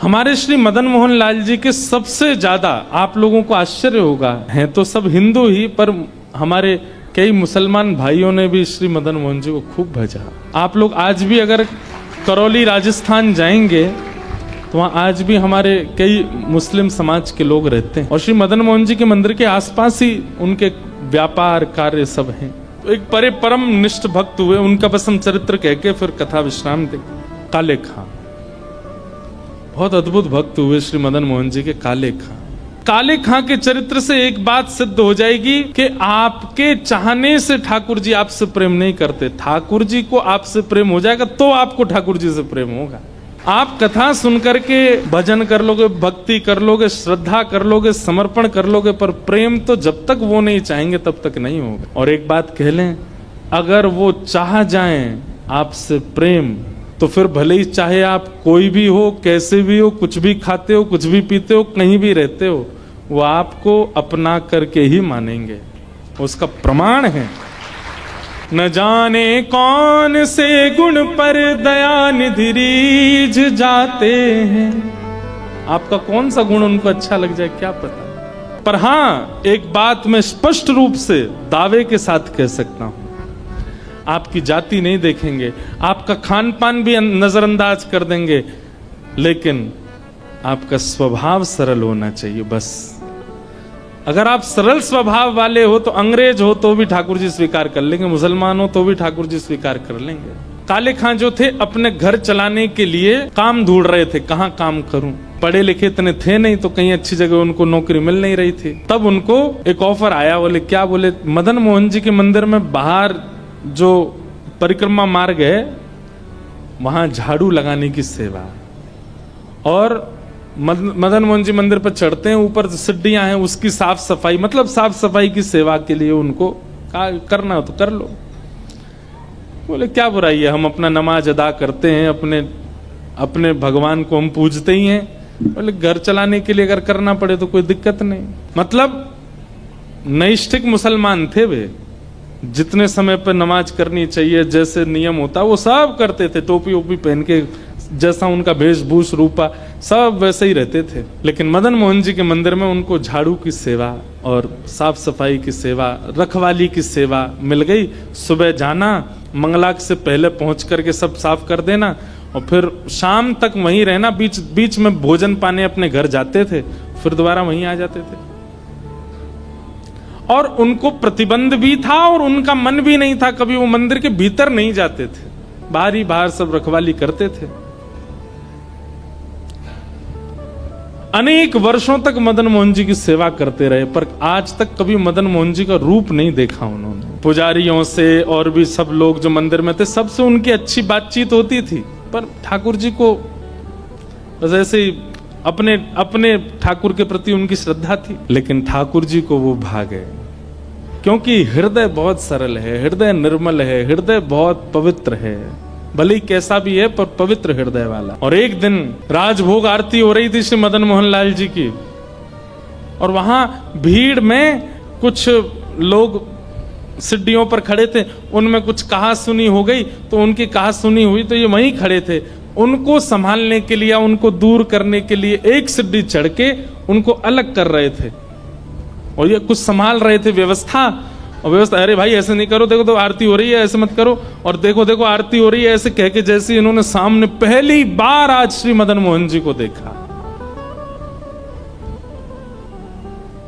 हमारे श्री मदन मोहन लाल जी के सबसे ज्यादा, आप लोगों को आश्चर्य होगा, हैं तो सब हिंदू ही, पर हमारे कई मुसलमान भाइयों ने भी श्री मदन मोहन जी को खूब भजा। आप लोग आज भी अगर करौली राजस्थान जाएंगे तो वहाँ आज भी हमारे कई मुस्लिम समाज के लोग रहते हैं और श्री मदन मोहन जी के मंदिर के आसपास ही उनके व्यापार कार्य सब हैं। तो एक परम निष्ठ भक्त हुए, उनका बस हम चरित्र कह के फिर कथा विश्राम दे। काले खां, बहुत अद्भुत भक्त हुए श्री मदन मोहन जी के काले खां। काले खां के चरित्र से एक बात सिद्ध हो जाएगी कि आपके चाहने से ठाकुर जी आपसे प्रेम नहीं करते, ठाकुर जी को आपसे प्रेम हो जाएगा तो आपको ठाकुर जी से प्रेम होगा। आप कथा सुनकर के भजन कर लोगे, भक्ति कर लोगे, श्रद्धा कर लोगे, समर्पण कर लोगे, पर प्रेम तो जब तक वो नहीं चाहेंगे तब तक नहीं होगा। और एक बात कह लें, अगर वो चाह जाएं आपसे प्रेम तो फिर भले ही चाहे आप कोई भी हो, कैसे भी हो, कुछ भी खाते हो, कुछ भी पीते हो, कहीं भी रहते हो, वो आपको अपना करके ही मानेंगे। उसका प्रमाण है, न जाने कौन से गुण पर दया निधि रीझ जाते हैं। आपका कौन सा गुण उनको अच्छा लग जाए क्या पता। पर हां, एक बात मैं स्पष्ट रूप से दावे के साथ कह सकता हूं, आपकी जाति नहीं देखेंगे, आपका खान पान भी नजरअंदाज कर देंगे, लेकिन आपका स्वभाव सरल होना चाहिए। बस अगर आप सरल स्वभाव वाले हो तो अंग्रेज हो तो भी ठाकुर जी स्वीकार कर लेंगे, मुसलमान हो तो भी ठाकुर जी स्वीकार कर लेंगे। काले खां जो थे अपने घर चलाने के लिए काम ढूंढ रहे थे, कहां काम करूं, पढ़े लिखे इतने थे नहीं तो कहीं अच्छी जगह उनको नौकरी मिल नहीं रही थी। तब उनको एक ऑफर आया, बोले क्या, बोले मदन मोहन जी के मंदिर में बाहर जो परिक्रमा मार्ग है वहां झाड़ू लगाने की सेवा, और मदन मोहन जी मंदिर पर चढ़ते हैं, ऊपर सीढ़ियां हैं, उसकी साफ सफाई, मतलब साफ सफाई की सेवा के लिए उनको करना हो तो कर लो। बोले क्या बुराई है, हम अपना नमाज अदा करते हैं, अपने भगवान को हम पूजते ही हैं। बोले घर चलाने के लिए अगर करना पड़े तो कोई दिक्कत नहीं। मतलब नैष्ठिक मुसलमान थे वे, जितने समय पर नमाज करनी चाहिए, जैसे नियम होता वो सब करते थे, टोपी ओपी पहन के, जैसा उनका वेशभूष रूपा सब वैसे ही रहते थे। लेकिन मदन मोहन जी के मंदिर में उनको झाड़ू की सेवा और साफ सफाई की सेवा, रखवाली की सेवा मिल गई। सुबह जाना, मंगलाक से पहले पहुंच करके सब साफ कर देना और फिर शाम तक वहीं रहना, बीच बीच में भोजन पाने अपने घर जाते थे, फिर दोबारा वहीं आ जाते थे। और उनको प्रतिबंध भी था और उनका मन भी नहीं था, कभी वो मंदिर के भीतर नहीं जाते थे, बाहर ही बाहर सब रखवाली करते थे। अनेक वर्षों तक मदन मोहन जी की सेवा करते रहे, पर आज तक कभी मदन मोहन जी का रूप नहीं देखा उन्होंने। पुजारियों से और भी सब लोग जो मंदिर में थे, सबसे उनकी अच्छी बातचीत होती थी, पर ठाकुर जी को बस ऐसे ही अपने ठाकुर के प्रति उनकी श्रद्धा थी। लेकिन ठाकुर जी को वो भा गए, क्योंकि हृदय बहुत सरल है, हृदय निर्मल है, हृदय बहुत पवित्र है, भले ही कैसा भी है पर पवित्र हृदय वाला। और एक दिन राजभोग आरती हो रही थी श्री मदन मोहन लाल जी की, और वहां भीड़ में कुछ लोग सीढ़ियों पर खड़े थे, उनमें कुछ कहा सुनी हो गई, तो उनकी कहा सुनी हुई तो ये वहीं खड़े थे, उनको संभालने के लिए, उनको दूर करने के लिए एक सीढ़ी चढ़ के उनको अलग कर रहे थे, और ये कुछ संभाल रहे थे व्यवस्था। और व्यवस्था, अरे भाई ऐसे नहीं करो, देखो तो आरती हो रही है, ऐसे मत करो, और देखो देखो आरती हो रही है, ऐसे कह के जैसे इन्होंने सामने पहली बार आज श्री मदन मोहन जी को देखा।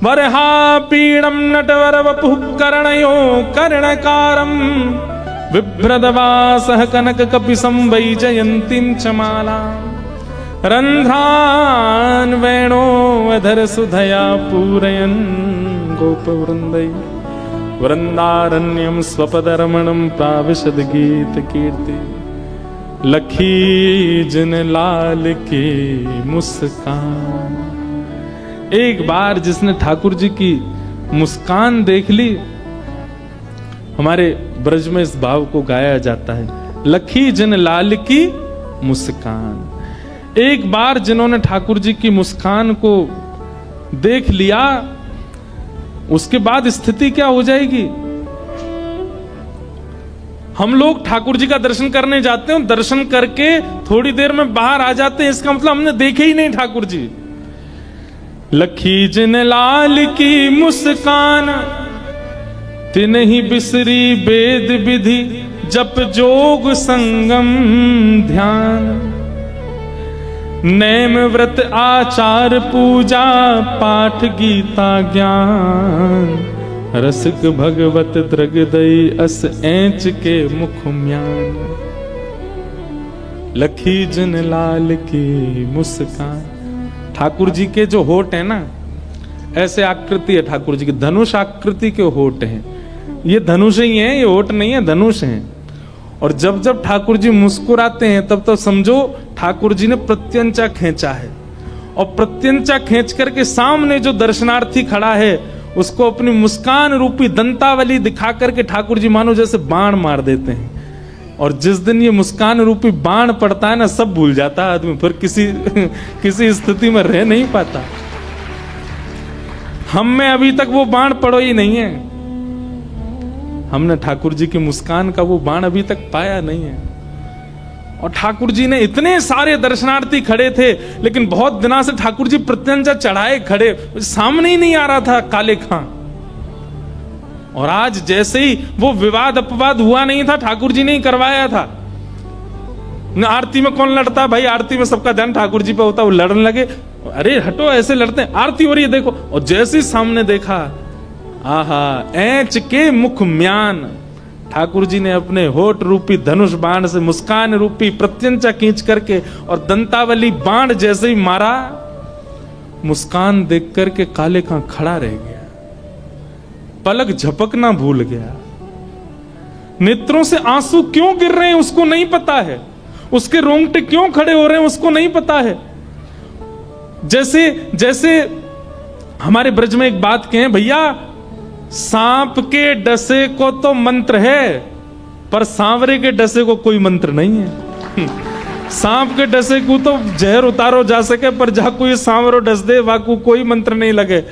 वरहा पीड़म नटवर वपुः कर्णयो कर्णकारम बिभ्रदवासः कनक कपिसं वैजयन्तीं च मालाम् रन्ध्रान् वेणोऽधर सुधया पूरयन् गोपवृन्दै वृंदारण्यम स्वपदरमणम प्राविशद गीत कीर्ति लखी जिन लाल की मुस्कान। एक बार जिसने ठाकुर जी की मुस्कान देख ली, हमारे ब्रज में इस भाव को गाया जाता है, लखी जिन लाल की मुस्कान। एक बार जिन्होंने ठाकुर जी की मुस्कान को देख लिया, उसके बाद स्थिति क्या हो जाएगी। हम लोग ठाकुर जी का दर्शन करने जाते हैं, दर्शन करके थोड़ी देर में बाहर आ जाते हैं, इसका मतलब हमने देखे ही नहीं ठाकुर जी। लखी जिन लाल की मुस्कान, तिन्हि बिसरी वेद विधि, जप जोग संगम ध्यान। नेम व्रत आचार पूजा, पाठ गीता ज्ञान। रसिक भगवत द्रगदई, अस एंच के मुख म्यान। लखी जिन लाल की मुस्कान। ठाकुर जी के जो होठ है ना, ऐसे आकृति है ठाकुर जी की, धनुष आकृति के होठ हैं। ये धनुष ही है, ये होठ नहीं है, धनुष है। और जब जब ठाकुर जी मुस्कुराते हैं तब तब समझो ठाकुर जी ने प्रत्यंचा खींचा है। और प्रत्यंचा खींच करके सामने जो दर्शनार्थी खड़ा है उसको अपनी मुस्कान रूपी दंतावली दिखा करके ठाकुर जी मानो जैसे बाण मार देते हैं। और जिस दिन ये मुस्कान रूपी बाण पड़ता है ना, सब भूल जाता है आदमी, फिर किसी स्थिति में रह नहीं पाता। हम में अभी तक वो बाण पड़ो ही नहीं है, हमने ठाकुर जी की मुस्कान का वो बाण अभी तक पाया नहीं है। और ठाकुर जी ने इतने सारे दर्शनार्थी खड़े थे, लेकिन बहुत दिनों से ठाकुर जी प्रत्यंचा चढ़ाए खड़े, सामने ही नहीं आ रहा था काले खां। और आज जैसे ही वो विवाद अपवाद हुआ नहीं था, ठाकुर जी ने ही करवाया था। आरती में कौन लड़ता भाई, आरती में सबका ध्यान ठाकुर जी पे होता, वो लड़ने लगे, अरे हटो ऐसे लड़ते हैं, आरती हो रही है देखो। और जैसे ही सामने देखा, आहा, एंच के मुख म्यान। ठाकुर जी ने अपने होठ रूपी धनुष बाण से मुस्कान रूपी प्रत्यंचा खींच करके और दंतावली बाण जैसे ही मारा, मुस्कान देख करके काले खां खड़ा रह गया, पलक झपकना भूल गया। नेत्रों से आंसू क्यों गिर रहे हैं उसको नहीं पता है, उसके रोंगटे क्यों खड़े हो रहे हैं उसको नहीं पता है। जैसे जैसे हमारे ब्रज में एक बात कहें, भैया सांप के डसे को तो मंत्र है, पर सांवरे के डसे को कोई मंत्र नहीं है। सांप के डसे को तो जहर उतारो जा सके, पर जहां कोई सांवरो डस दे वाकू कोई मंत्र नहीं लगे।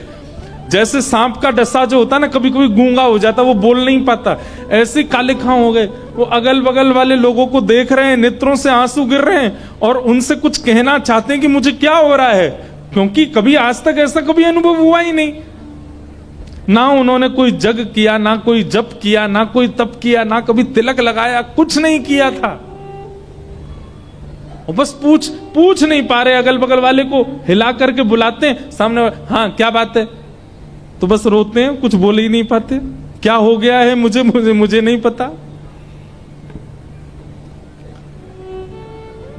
जैसे सांप का डसा जो होता है ना, कभी कभी गूंगा हो जाता, वो बोल नहीं पाता, ऐसे काले खां हो गए। वो अगल बगल वाले लोगों को देख रहे हैं, नेत्रों से आंसू गिर रहे हैं और उनसे कुछ कहना चाहते हैं कि मुझे क्या हो रहा है, क्योंकि कभी आज तक ऐसा कभी अनुभव हुआ ही नहीं। ना उन्होंने कोई जग किया, ना कोई जप किया, ना कोई तप किया, ना कभी तिलक लगाया, कुछ नहीं किया था। और बस पूछ नहीं पा रहे, अगल बगल वाले को हिला करके बुलाते हैं, सामने हाँ क्या बात है, तो बस रोते हैं, कुछ बोल ही नहीं पाते। क्या हो गया है मुझे नहीं पता।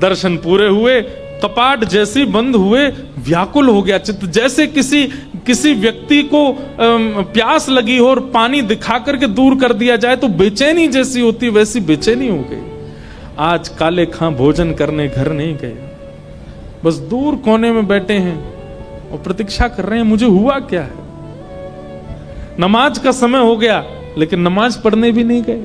दर्शन पूरे हुए, कपाट जैसे बंद हुए, व्याकुल हो गया चित्त, जैसे किसी व्यक्ति को प्यास लगी हो और पानी दिखा करके दूर कर दिया जाए तो बेचैनी जैसी होती, वैसी बेचैनी हो गई। आज काले खां भोजन करने घर नहीं गए, बस दूर कोने में बैठे हैं और प्रतीक्षा कर रहे हैं मुझे हुआ क्या है। नमाज का समय हो गया, लेकिन नमाज पढ़ने भी नहीं गए।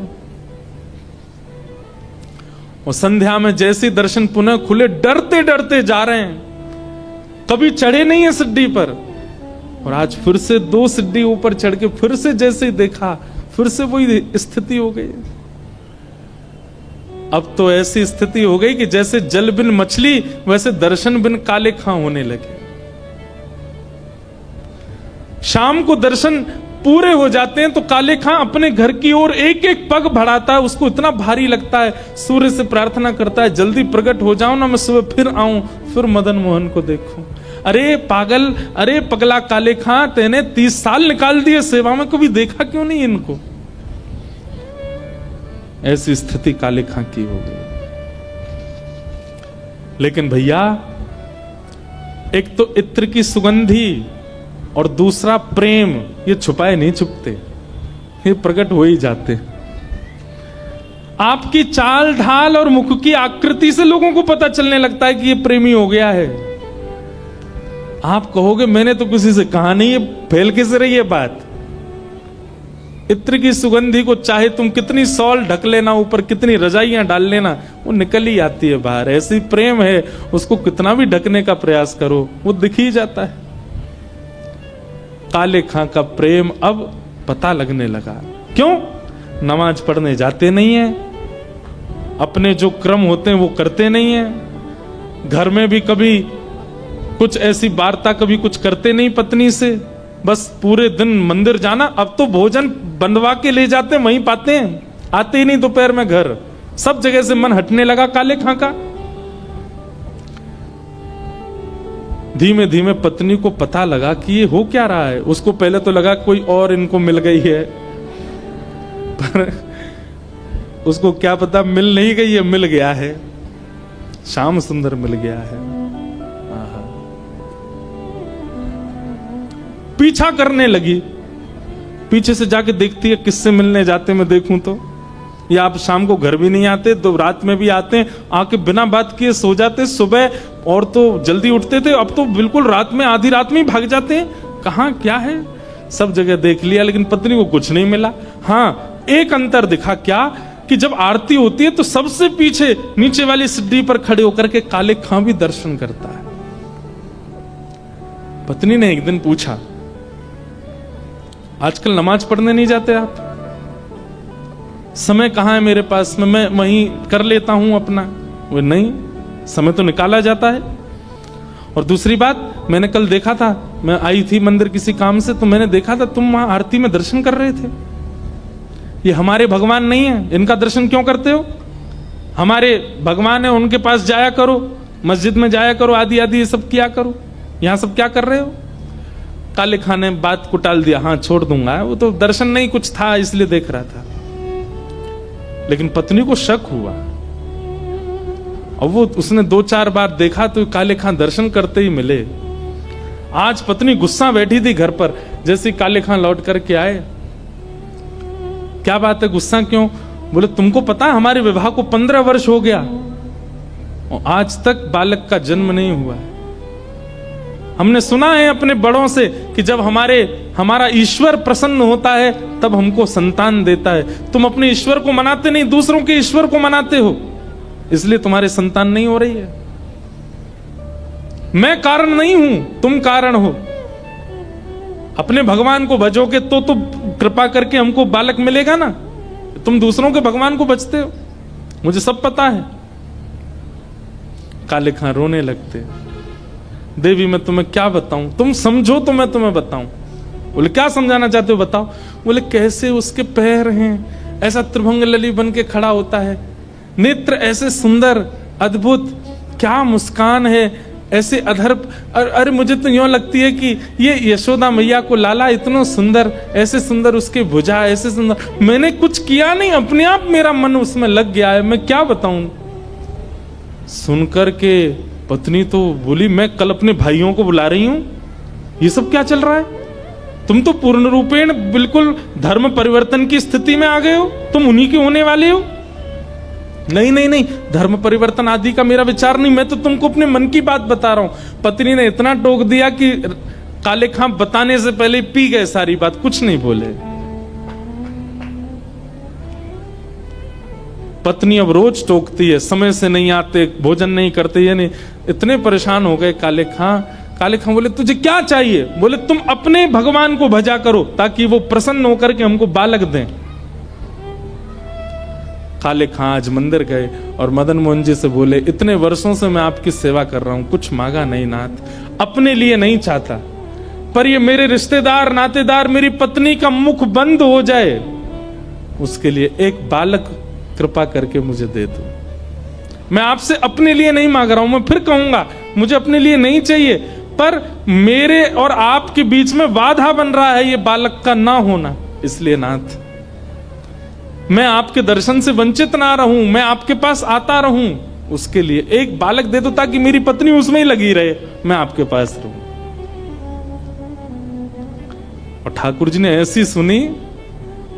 और संध्या में जैसे दर्शन पुनः खुले, डरते डरते जा रहे हैं, कभी चढ़े नहीं है सिड्डी पर। और आज फिर से 2 सिड्डी ऊपर चढ़ के फिर से जैसे ही देखा, फिर से वही स्थिति हो गई। अब तो ऐसी स्थिति हो गई कि जैसे जल बिन मछली, वैसे दर्शन बिन काले खां होने लगे। शाम को दर्शन पूरे हो जाते हैं तो काले खां अपने घर की ओर एक एक पग बढ़ाता है, उसको इतना भारी लगता है, सूर्य से प्रार्थना करता है जल्दी प्रकट हो जाओ ना, मैं सुबह फिर आऊं, फिर मदन मोहन को देखूं। अरे पागल, अरे पगला काले खां, तेने 30 साल निकाल दिए सेवा में, कभी देखा क्यों नहीं इनको। ऐसी स्थिति काले खां की हो गई। लेकिन भैया, एक तो इत्र की सुगंधी और दूसरा प्रेम, ये छुपाए नहीं छुपते, ये प्रकट हो ही जाते। आपकी चाल ढाल और मुख की आकृति से लोगों को पता चलने लगता है कि ये प्रेमी हो गया है। आप कहोगे मैंने तो किसी से कहा नहीं, ये फैल कैसे रही है बात। इत्र की सुगंधी को चाहे तुम कितनी सॉल ढक लेना ऊपर, कितनी रजाइयां डाल लेना, वो निकल ही आती है बाहर। ऐसी प्रेम है, उसको कितना भी ढकने का प्रयास करो वो दिख ही जाता है। काले खां का प्रेम अब पता लगने लगा। क्यों? नमाज पढ़ने जाते नहीं है, अपने जो क्रम होते हैं वो करते नहीं है। घर में भी कभी कुछ ऐसी वार्ता कभी कुछ करते नहीं पत्नी से, बस पूरे दिन मंदिर जाना। अब तो भोजन बनवा के ले जाते हैं, वहीं पाते हैं, आते ही नहीं दोपहर में घर। सब जगह से मन हटने लगा काले खां का। धीमे धीमे पत्नी को पता लगा कि ये हो क्या रहा है। उसको पहले तो लगा कोई और इनको मिल गई है, पर उसको क्या पता मिल नहीं गई है, मिल गया है, श्याम सुंदर मिल गया है। पीछा करने लगी, पीछे से जाके देखती है किससे मिलने जाते मैं देखूं तो। या आप शाम को घर भी नहीं आते तो रात में भी आते हैं, आके बिना बात किए सो जाते। सुबह और तो जल्दी उठते थे, अब तो बिल्कुल रात में आधी रात में ही भाग जाते हैं। कहां क्या है, सब जगह देख लिया लेकिन पत्नी को कुछ नहीं मिला। हाँ, एक अंतर दिखा, क्या कि जब आरती होती है तो सबसे पीछे नीचे वाली सीढ़ी पर खड़े होकर के काले खां भी दर्शन करता है। पत्नी ने एक दिन पूछा, आजकल नमाज पढ़ने नहीं जाते आप? समय कहां है मेरे पास में, मैं वहीं कर लेता हूं अपना। वो नहीं, समय तो निकाला जाता है। और दूसरी बात, मैंने कल देखा था, मैं आई थी मंदिर किसी काम से, तो मैंने देखा था तुम वहां आरती में दर्शन कर रहे थे। ये हमारे भगवान नहीं है, इनका दर्शन क्यों करते हो? हमारे भगवान है, उनके पास जाया करो, मस्जिद में जाया करो, आदि आदि ये सब किया करो, यहां सब क्या कर रहे हो? काले खान ने बात को टाल दिया, हाँ छोड़ दूंगा, वो तो दर्शन नहीं कुछ था इसलिए देख रहा था। लेकिन पत्नी को शक हुआ और वो उसने 2-4 बार देखा तो काले खान दर्शन करते ही मिले। आज पत्नी गुस्सा बैठी थी घर पर, जैसे काले खान लौट करके आए, क्या बात है, गुस्सा क्यों? बोले तुमको पता है हमारे विवाह को 15 वर्ष हो गया और आज तक बालक का जन्म नहीं हुआ है। हमने सुना है अपने बड़ों से कि जब हमारा ईश्वर प्रसन्न होता है तब हमको संतान देता है। तुम अपने ईश्वर को मनाते नहीं, दूसरों के ईश्वर को मनाते हो, इसलिए तुम्हारे संतान नहीं हो रही है। मैं कारण नहीं हूं, तुम कारण हो। अपने भगवान को भजोगे तो कृपा करके हमको बालक मिलेगा ना। तुम दूसरों के भगवान को भजते हो, मुझे सब पता है। काले खां रोने लगते, देवी मैं तुम्हें क्या बताऊं, तुम समझो तो मैं तुम्हें बताऊं। बोले क्या समझाना चाहते हो बताओ। बोले कैसे उसके पैर हैं, ऐसा त्रिभंग लली बन के खड़ा होता है, नेत्र ऐसे सुंदर अद्भुत, क्या मुस्कान है, ऐसे अधर। अरे मुझे तो यूं लगती है कि ये यशोदा मैया को लाला इतना सुंदर, ऐसे सुंदर उसके भुजा, ऐसे सुंदर। मैंने कुछ किया नहीं, अपने आप मेरा मन उसमें लग गया है, मैं क्या बताऊं। सुनकर के पत्नी तो बोली, मैं कल अपने भाइयों को बुला रही हूं, ये सब क्या चल रहा है? तुम तो पूर्ण रूपेण बिल्कुल धर्म परिवर्तन की स्थिति में आ गए हो, तुम उन्हीं के होने वाले हो। नहीं नहीं नहीं, धर्म परिवर्तन आदि का मेरा विचार नहीं, मैं तो तुमको अपने मन की बात बता रहा हूं। पत्नी ने इतना टोक दिया कि काले खां बताने से पहले पी गए सारी बात, कुछ नहीं बोले। पत्नी अब रोज टोकती है, समय से नहीं आते, भोजन नहीं करते, ये नहीं। इतने परेशान हो गए काले खां। काले खां बोले तुझे क्या चाहिए? बोले तुम अपने भगवान को भजा करो ताकि वो प्रसन्न होकर के हमको बालक दें। काले खां आज मंदिर गए और मदन मोहन जी से बोले, इतने वर्षों से मैं आपकी सेवा कर रहा हूं, कुछ मांगा नहीं नाथ, अपने लिए नहीं चाहता, पर ये मेरे रिश्तेदार नातेदार मेरी पत्नी का मुख बंद हो जाए, उसके लिए एक बालक कृपा करके मुझे दे दो। मैं आपसे अपने लिए नहीं मांग रहा हूं, मैं फिर कहूंगा मुझे अपने लिए नहीं चाहिए, पर मेरे और आपके बीच में बाधा बन रहा है ये बालक का ना होना, इसलिए नाथ मैं आपके दर्शन से वंचित ना रहूं, मैं आपके पास आता रहूं, उसके लिए एक बालक दे दो ताकि मेरी पत्नी उसमें ही लगी रहे, मैं आपके पास रहूं। और ठाकुर जी ने ऐसी सुनी,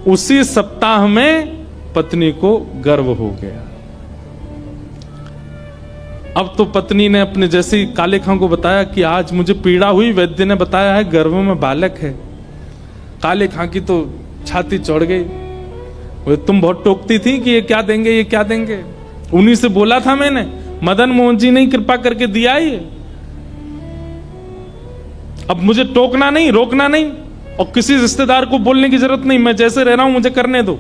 उसी सप्ताह में पत्नी को गर्व हो गया। अब तो पत्नी ने अपने जैसे ही काले खां को बताया कि आज मुझे पीड़ा हुई, वैद्य ने बताया है गर्भ में बालक है। काले खां की तो छाती चढ़ गई। वो तुम बहुत टोकती थी कि ये क्या देंगे, ये क्या देंगे, उन्हीं से बोला था मैंने, मदन मोहन जी ने कृपा करके दिया ये। अब मुझे टोकना नहीं, रोकना नहीं, और किसी रिश्तेदार को बोलने की जरूरत नहीं, मैं जैसे रह रहा हूं मुझे करने दो।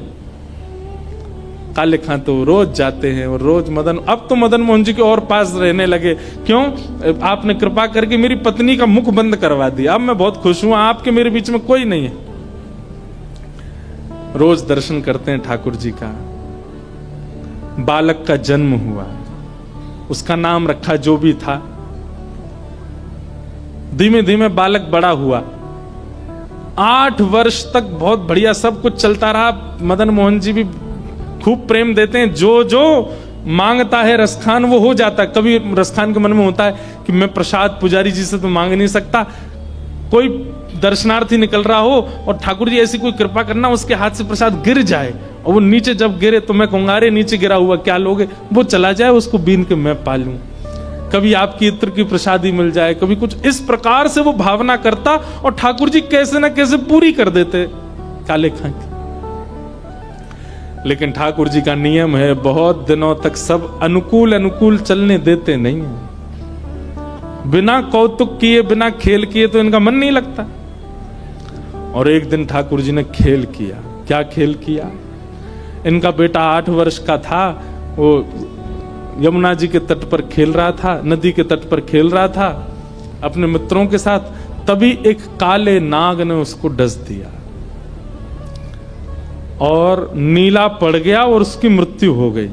काले खां तो रोज जाते हैं और रोज अब तो मदन मोहन जी के और पास रहने लगे। क्यों? आपने कृपा करके मेरी पत्नी का मुख बंद करवा दिया, अब मैं बहुत खुश हूं, आपके मेरे बीच में कोई नहीं है। रोज दर्शन करते हैं ठाकुर जी का। बालक का जन्म हुआ, उसका नाम रखा जो भी था। धीमे धीमे बालक बड़ा हुआ, 8 वर्ष तक बहुत बढ़िया सब कुछ चलता रहा। मदन मोहन जी भी खूब प्रेम देते हैं, जो जो मांगता है रसखान वो हो जाता है। कभी रसखान के मन में होता है कि मैं प्रसाद पुजारी जी से तो मांग नहीं सकता, कोई दर्शनार्थी निकल रहा हो और ठाकुर जी ऐसी कोई कृपा करना उसके हाथ से प्रसाद गिर जाए और वो नीचे जब गिरे तो मैं कहूंगा अरे नीचे गिरा हुआ क्या लोगे, वो चला जाए, उसको बीन के मैं पालूं। कभी आपकी इत्र की प्रसादी मिल जाए, कभी कुछ, इस प्रकार से वो भावना करता और ठाकुर जी कैसे ना कैसे पूरी कर देते काले खां की। लेकिन ठाकुर जी का नियम है, बहुत दिनों तक सब अनुकूल चलने देते नहीं है। बिना कौतुक किए, बिना खेल किए तो इनका मन नहीं लगता। और एक दिन ठाकुर जी ने खेल किया। क्या खेल किया? इनका बेटा 8 वर्ष का था, वो यमुना जी के तट पर खेल रहा था, नदी के तट पर खेल रहा था अपने मित्रों के साथ। तभी एक काले नाग ने उसको डस दिया और नीला पड़ गया और उसकी मृत्यु हो गई,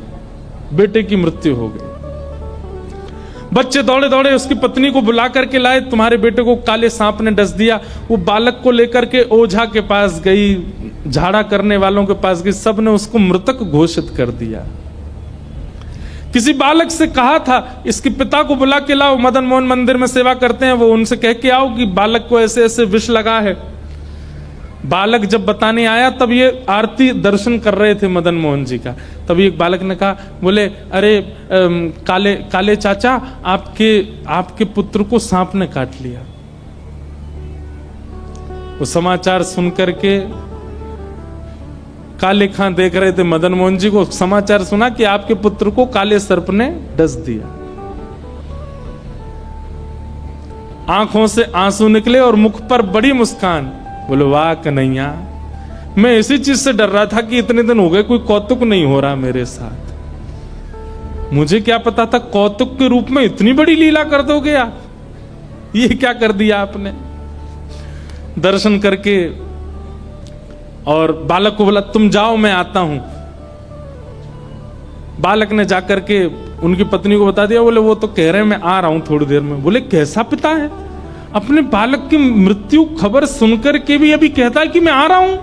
बेटे की मृत्यु हो गई। बच्चे दौड़े दौड़े उसकी पत्नी को बुला करके लाए, तुम्हारे बेटे को काले सांप ने डस दिया। वो बालक को लेकर के ओझा के पास गई, झाड़ा करने वालों के पास गई, सबने उसको मृतक घोषित कर दिया। किसी बालक से कहा था इसके पिता को बुला के लाओ, मदन मोहन मंदिर में सेवा करते हैं, वो उनसे कह के आओ कि बालक को ऐसे ऐसे विष लगा है। बालक जब बताने आया तब ये आरती दर्शन कर रहे थे मदन मोहन जी का। तभी एक बालक ने कहा, बोले अरे काले चाचा, आपके पुत्र को सांप ने काट लिया। वो समाचार सुनकर के काले खां देख रहे थे मदन मोहन जी को, समाचार सुना कि आपके पुत्र को काले सर्प ने डस दिया। आंखों से आंसू निकले और मुख पर बड़ी मुस्कान। बोले वाह कन्हैया, मैं इसी चीज से डर रहा था कि इतने दिन हो गए कोई कौतुक नहीं हो रहा मेरे साथ। मुझे क्या पता था कौतुक के रूप में इतनी बड़ी लीला कर दोगे आप, ये क्या कर दिया आपने। दर्शन करके और बालक को बोला तुम जाओ मैं आता हूं। बालक ने जाकर के उनकी पत्नी को बता दिया। बोले वो तो कह रहे हैं मैं आ रहा हूं थोड़ी देर में। बोले कैसा पिता है, अपने बालक की मृत्यु खबर सुनकर के भी अभी कहता है कि मैं आ रहा हूं।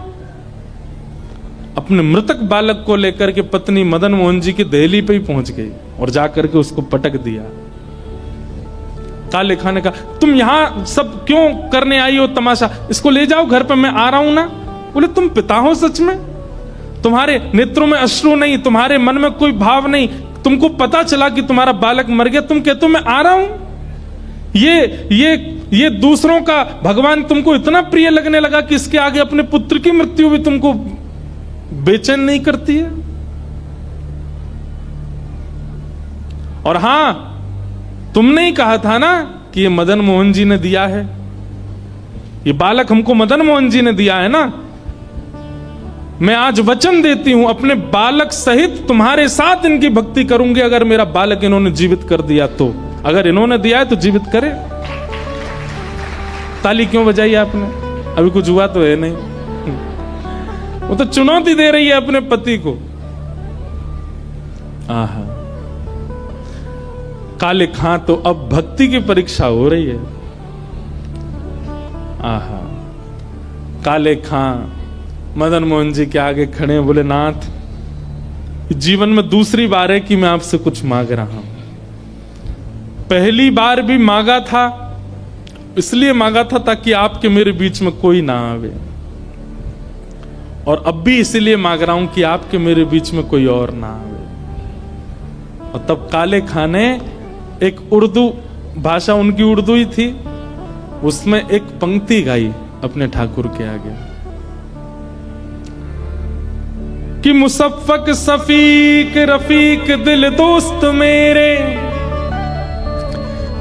अपने मृतक बालक को लेकर के पत्नी मदन मोहन जी की देहली पे ही पहुंच गई और जाकर के उसको पटक दिया। काले खां ने कहा तुम यहां सब क्यों करने आई हो तमाशा, इसको ले जाओ घर पे, मैं आ रहा हूं ना। बोले तुम पिता हो सच में, तुम्हारे नेत्रों में अश्रु नहीं, तुम्हारे मन में कोई भाव नहीं, तुमको पता चला कि तुम्हारा बालक मर गया, तुम कहते हो मैं आ रहा हूं। ये दूसरों का भगवान तुमको इतना प्रिय लगने लगा कि इसके आगे अपने पुत्र की मृत्यु भी तुमको बेचैन नहीं करती है। और हां, तुमने ही कहा था ना कि ये मदन मोहन जी ने दिया है, ये बालक हमको मदन मोहन जी ने दिया है ना। मैं आज वचन देती हूं अपने बालक सहित तुम्हारे साथ इनकी भक्ति करूंगी अगर मेरा बालक इन्होंने जीवित कर दिया तो। अगर इन्होंने दिया है तो जीवित करे। ताली क्यों बजाई आपने, अभी कुछ हुआ तो है नहीं। वो तो चुनौती दे रही है अपने पति को। आहा, काले खां तो अब भक्ति की परीक्षा हो रही है। आहा, काले खां मदन मोहन जी के आगे खड़े हैं। बोले नाथ, जीवन में दूसरी बार है कि मैं आपसे कुछ मांग रहा हूं। पहली बार भी मांगा था, इसलिए मांगा था ताकि आपके मेरे बीच में कोई ना आवे, और अब भी इसलिए मांग रहा हूं कि आपके मेरे बीच में कोई और ना आवे। और तब काले खां ने एक उर्दू भाषा, उनकी उर्दू ही थी, उसमें एक पंक्ति गाई अपने ठाकुर के आगे कि मुसफ़्फ़क़ सफ़ीक रफ़ीक दिल दोस्त मेरे,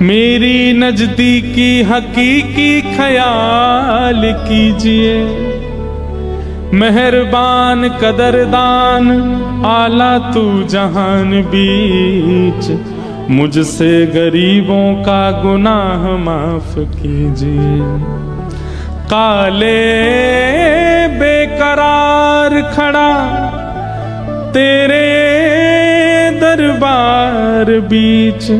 मेरी नजदीकी हकीकी ख्याल कीजिए, मेहरबान कदरदान आला तू जहान बीच, मुझसे गरीबों का गुनाह माफ कीजिए। काले बेकरार खड़ा तेरे दरबार बीच,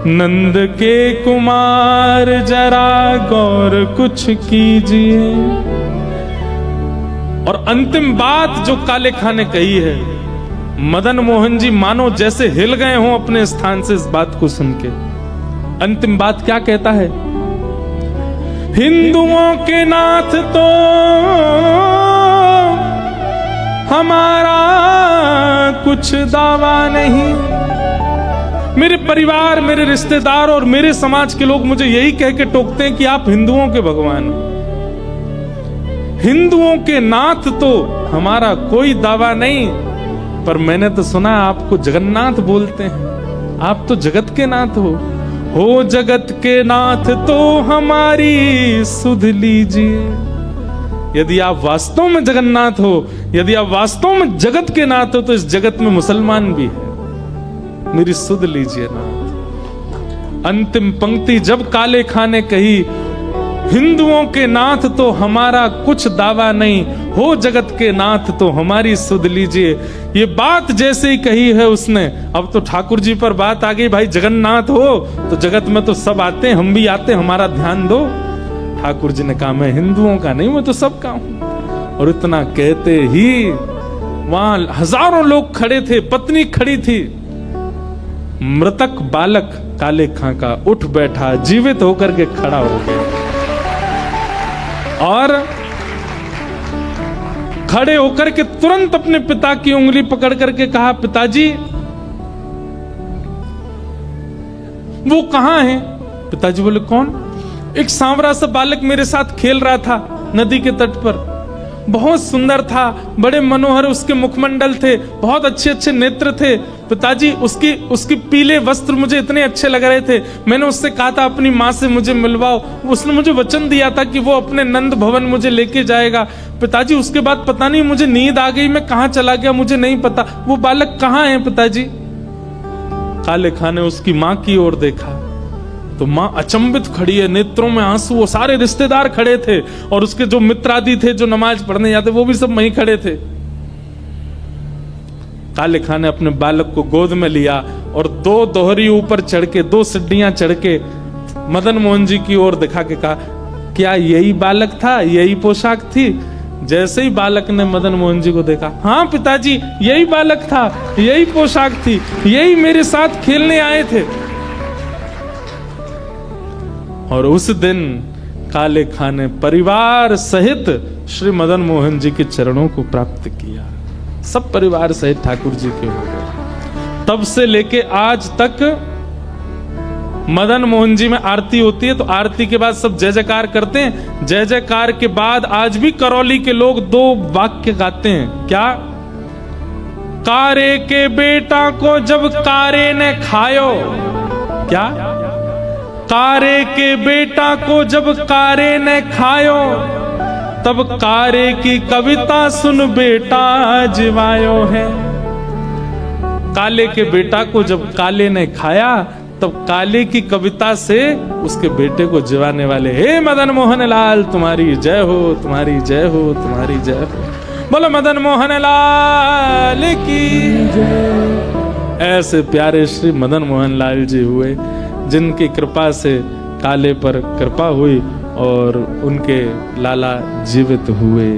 नंद के कुमार जरा गौर कुछ कीजिए। और अंतिम बात जो काले खां ने कही है, मदन मोहन जी मानो जैसे हिल गए हों अपने स्थान से इस बात को सुन के। अंतिम बात क्या कहता है? हिंदुओं के नाथ तो हमारा कुछ दावा नहीं। मेरे परिवार, मेरे रिश्तेदार और मेरे समाज के लोग मुझे यही कह के टोकते हैं कि आप हिंदुओं के भगवान हो। हिंदुओं के नाथ तो हमारा कोई दावा नहीं, पर मैंने तो सुना आपको जगन्नाथ बोलते हैं। आप तो जगत के नाथ हो जगत के नाथ तो हमारी सुध लीजिए। यदि आप वास्तव में जगन्नाथ हो, यदि आप वास्तव में जगत के नाथ हो, तो इस जगत में मुसलमान भी है, मेरी सुध लीजिए नाथ। अंतिम पंक्ति जब काले खां ने कही, हिंदुओं के नाथ तो हमारा कुछ दावा नहीं, हो जगत के नाथ तो हमारी सुध लीजिए, ये बात जैसे ही कही है उसने, अब तो ठाकुर जी पर बात आ गई। भाई जगन्नाथ हो तो जगत में तो सब आते हैं, हम भी आते हैं, हमारा ध्यान दो। ठाकुर जी ने कहा मैं हिंदुओं का नहीं, मैं तो सबका हूं। और इतना कहते ही वहां हजारों लोग खड़े थे, पत्नी खड़ी थी। मृतक बालक काले खां का उठ बैठा, जीवित होकर के खड़ा हो गया और खड़े होकर के तुरंत अपने पिता की उंगली पकड़ करके कहा, पिताजी वो कहां है? पिताजी बोले कौन? एक सांवरा सा बालक मेरे साथ खेल रहा था नदी के तट पर, बहुत सुंदर था, बड़े मनोहर उसके मुखमंडल थे, बहुत अच्छे अच्छे नेत्र थे। पिताजी उसकी पीले वस्त्र मुझे इतने अच्छे लग रहे थे, मैंने उससे कहा था अपनी माँ से मुझे मिलवाओ, उसने मुझे वचन दिया था कि वो अपने नंद भवन मुझे लेके जाएगा। पिताजी उसके बाद पता नहीं मुझे नींद आ गई, मैं कहाँ चला गया मुझे नहीं पता, वो बालक कहाँ है पिताजी? काले खां ने उसकी माँ की ओर देखा तो माँ अचंभित खड़ी है, नेत्रों में आंसू। वो सारे रिश्तेदार खड़े थे और उसके जो मित्र आदि थे जो नमाज पढ़ने जाते वो भी सब वहीं खड़े थे। काले खां ने अपने बालक को गोद में लिया और दो दोहरी ऊपर चढ़ के, दो सीढ़ियां चढ़ के मदन मोहन जी की ओर दिखा के कहा, क्या यही बालक था, यही पोशाक थी? जैसे ही बालक ने मदन मोहन जी को देखा, हाँ पिताजी यही बालक था, यही पोशाक थी, यही मेरे साथ खेलने आए थे। और उस दिन काले खां ने परिवार सहित श्री मदन मोहन जी के चरणों को प्राप्त किया। सब परिवार सहित ठाकुर जी के हो गए। तब से लेके आज तक मदन मोहन जी में आरती होती है तो आरती के बाद सब जय जयकार करते हैं। जय जयकार के बाद आज भी करौली के लोग दो वाक्य गाते हैं। क्या? कारे के बेटा को जब कारे ने खायो, क्या? कारे के बेटा को जब कारे ने खायो, तब कारे की कविता सुन बेटा जिवायो है। काले के बेटा को जब काले ने खाया, तब काले की कविता से उसके बेटे को जिवाने वाले, हे मदन मोहन लाल तुम्हारी जय हो, तुम्हारी जय हो, तुम्हारी जय हो, बोलो मदन मोहन लाल की जय। ऐसे प्यारे श्री मदन मोहन लाल जी हुए जिनकी कृपा से काले पर कृपा हुई और उनके लाला जीवित हुए।